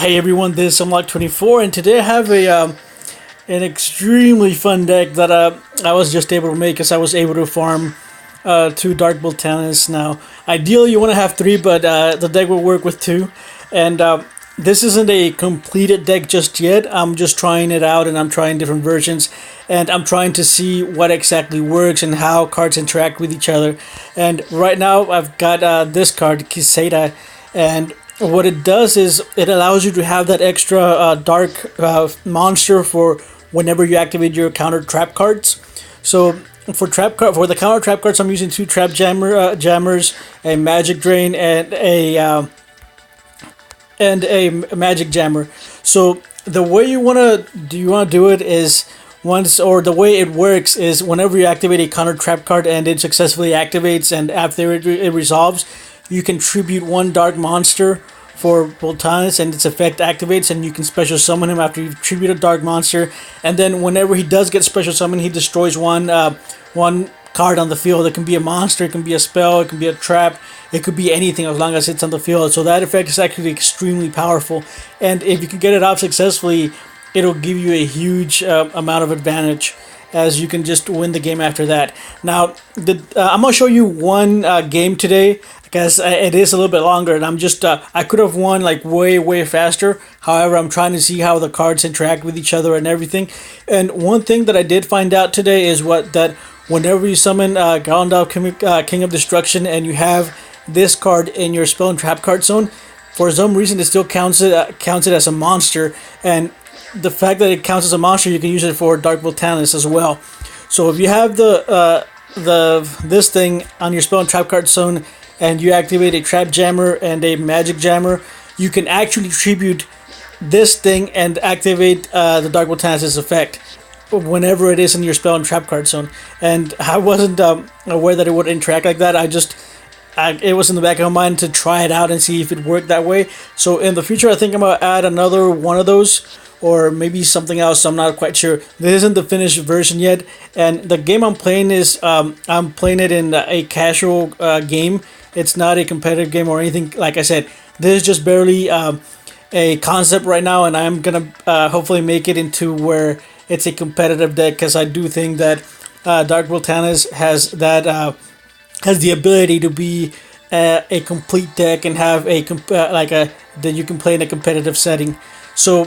Hey everyone, this is Unlock24, and today I have an extremely fun deck that I was just able to make as I was able to farm 2 Dark Voltanis. Now, ideally you want to have 3, but the deck will work with 2. And this isn't a completed deck just yet. I'm just trying it out, and I'm trying different versions, and I'm trying to see what exactly works and how cards interact with each other. And right now I've got this card, Kiseda, and what it does is it allows you to have that extra dark monster for whenever you activate your counter trap cards. So for the counter trap cards, I'm using 2 trap jammers, a magic drain, and a magic jammer. So the way you wanna do it is the way it works is whenever you activate a counter trap card and it successfully activates, and after it resolves, you can tribute 1 dark monster for Voltanis, and its effect activates, and you can special summon him after you've tributed a dark monster. And then whenever he does get special summoned, he destroys one card on the field. It can be a monster, it can be a spell, it can be a trap, it could be anything as long as it's on the field. So that effect is actually extremely powerful, and if you can get it out successfully, it'll give you a huge amount of advantage, as you can just win the game after that. Now, I'm going to show you one game today, because it is a little bit longer, and I'm just, I could have won like way faster. However, I'm trying to see how the cards interact with each other and everything. And one thing that I did find out today is that whenever you summon Garlandolf, King of Destruction, and you have this card in your spell and trap card zone, for some reason it still counts it as a monster. And the fact that it counts as a monster, you can use it for Dark Voltanis as well. So if you have this thing on your spell and trap card zone, and you activate a trap jammer and a magic jammer, you can actually tribute this thing and activate the Dark Voltanis' effect whenever it is in your spell and trap card zone. And I wasn't aware that it would interact like that. It was in the back of my mind to try it out and see if it worked that way. So in the future, I think I'm going to add another one of those, or maybe something else. I'm not quite sure. This isn't the finished version yet, and the game I'm playing is I'm playing it in a casual game. It's not a competitive game or anything. Like I said, this is just barely a concept right now, and I'm gonna hopefully make it into where it's a competitive deck, because I do think that Dark Voltanis has the ability to be a complete deck and have that you can play in a competitive setting. So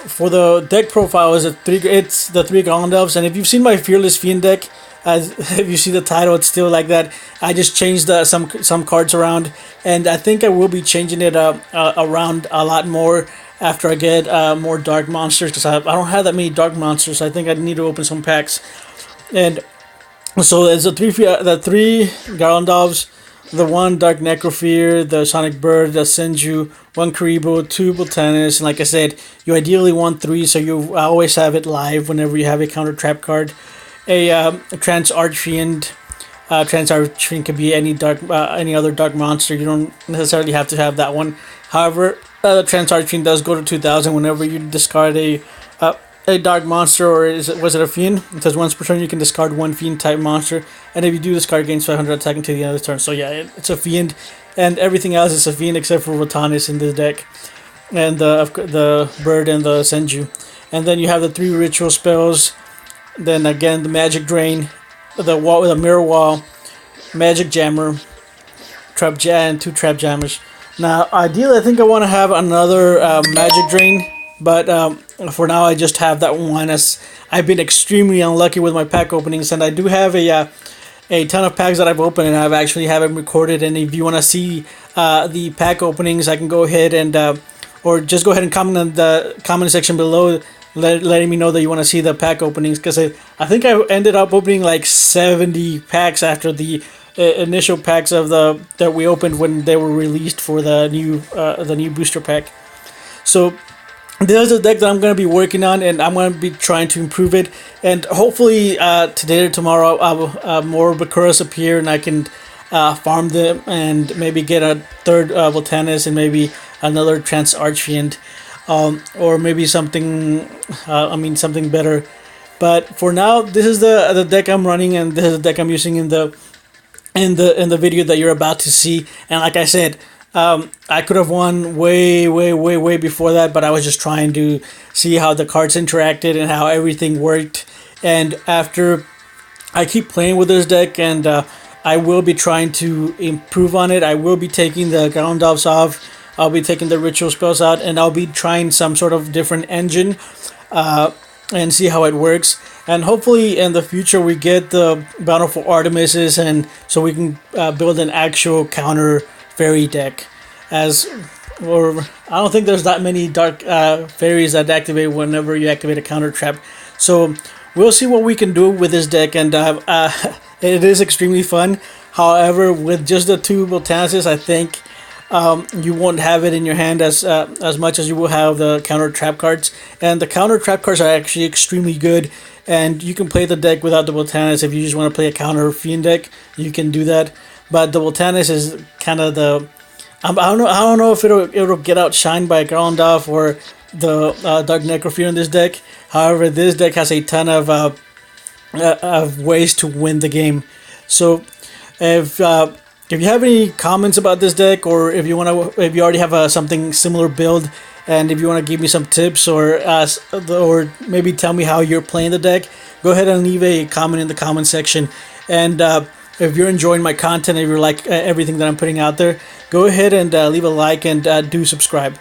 for the deck profile it's the 3 Garlandolfs, and if you've seen my Fearless Fiend deck, if you see the title, it's still like that. I just changed some cards around, and I think I will be changing it around a lot more after I get more dark monsters, because I don't have that many dark monsters. I think I need to open some packs. And so there's the 3 Garlandolfs, the 1 Dark Necrofear, the Sonic Bird, the Senju, 1 Karibo, 2 Voltanis, and like I said, you ideally want 3, so you always have it live whenever you have a counter trap card. A Trance Archfiend. Trance Archfiend could be any other dark monster. You don't necessarily have to have that one. However, Trance Archfiend does go to 2,000 whenever you discard a dark monster, or was it a fiend? It says once per turn you can discard 1 fiend type monster, and if you do, discard gains 500 attack until the end of the turn. So yeah, it's a fiend, and everything else is a fiend except for Voltanis in this deck, and the bird and the Senju. And then you have the 3 ritual spells. Then again, the magic drain, the mirror wall, magic jammer, and 2 trap jammers. Now, ideally, I think I want to have another magic drain, but for now, I just have that one, as I've been extremely unlucky with my pack openings, and I do have a ton of packs that I've opened, and I've actually have them recorded. And if you want to see the pack openings, I can go ahead and or just go ahead and comment in the comment section below, letting me know that you want to see the pack openings, because I think I ended up opening like 70 packs after the initial packs that we opened when they were released for the new booster pack. So this is a deck that I'm going to be working on, and I'm going to be trying to improve it, and hopefully today or tomorrow more Bakuras appear, and I can farm them and maybe get a 3rd Voltanis and maybe another Trance Archfiend. Or maybe something better. But for now, this is the deck I'm running, and this is the deck I'm using in the video that you're about to see. And like I said, I could have won way, way, way, way before that, but I was just trying to see how the cards interacted and how everything worked. And after I keep playing with this deck, and I will be trying to improve on it. I will be taking the Garlandolfs off. I'll be taking the ritual spells out, and I'll be trying some sort of different engine and see how it works. And hopefully in the future we get the Bountiful Artemises, and so we can build an actual counter fairy deck. As or I don't think there's that many dark fairies that activate whenever you activate a counter trap. So we'll see what we can do with this deck, and it is extremely fun. However, with just the two Voltanises, I think you won't have it in your hand as much as you will have the counter trap cards. And the counter trap cards are actually extremely good, and you can play the deck without the Voltanis. If you just want to play a counter fiend deck, you can do that. But the Voltanis is kind of the I don't know if it'll get outshined by Garlandolf or the Dark Necrofear in this deck. However, this deck has a ton of ways to win the game. So if you have any comments about this deck, or if you already have something similar build, and if you want to give me some tips, or maybe tell me how you're playing the deck, go ahead and leave a comment in the comment section. And if you're enjoying my content, if you like everything that I'm putting out there, go ahead and leave a like, and do subscribe.